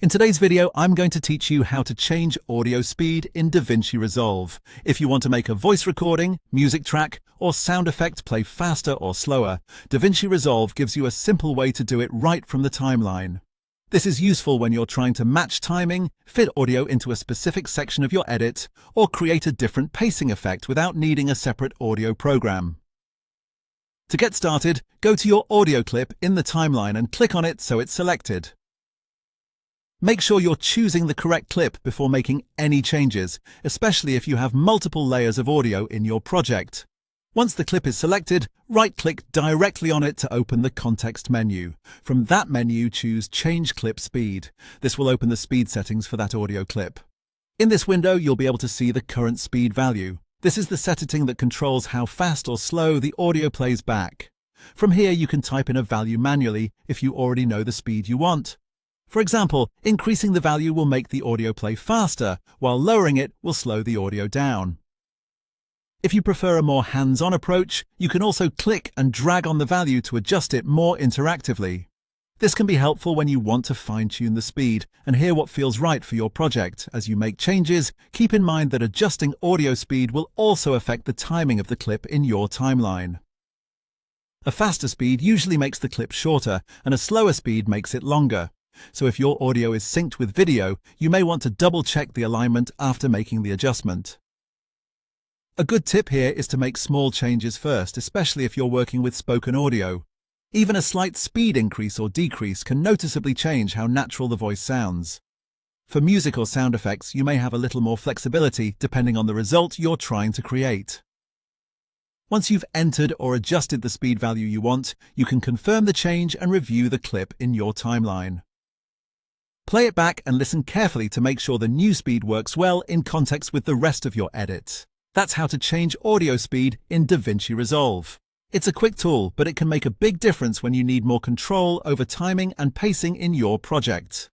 In today's video, I'm going to teach you how to change audio speed in DaVinci Resolve. If you want to make a voice recording, music track, or sound effect play faster or slower, DaVinci Resolve gives you a simple way to do it right from the timeline. This is useful when you're trying to match timing, fit audio into a specific section of your edit, or create a different pacing effect without needing a separate audio program. To get started, go to your audio clip in the timeline and click on it so it's selected. Make sure you're choosing the correct clip before making any changes, especially if you have multiple layers of audio in your project. Once the clip is selected, right-click directly on it to open the context menu. From that menu, choose Change Clip Speed. This will open the speed settings for that audio clip. In this window, you'll be able to see the current speed value. This is the setting that controls how fast or slow the audio plays back. From here, you can type in a value manually if you already know the speed you want. For example, increasing the value will make the audio play faster, while lowering it will slow the audio down. If you prefer a more hands-on approach, you can also click and drag on the value to adjust it more interactively. This can be helpful when you want to fine-tune the speed and hear what feels right for your project. As you make changes, keep in mind that adjusting audio speed will also affect the timing of the clip in your timeline. A faster speed usually makes the clip shorter, and a slower speed makes it longer. So if your audio is synced with video, you may want to double-check the alignment after making the adjustment. A good tip here is to make small changes first, especially if you're working with spoken audio. Even a slight speed increase or decrease can noticeably change how natural the voice sounds. For music or sound effects, you may have a little more flexibility depending on the result you're trying to create. Once you've entered or adjusted the speed value you want, you can confirm the change and review the clip in your timeline. Play it back and listen carefully to make sure the new speed works well in context with the rest of your edit. That's how to change audio speed in DaVinci Resolve. It's a quick tool, but it can make a big difference when you need more control over timing and pacing in your project.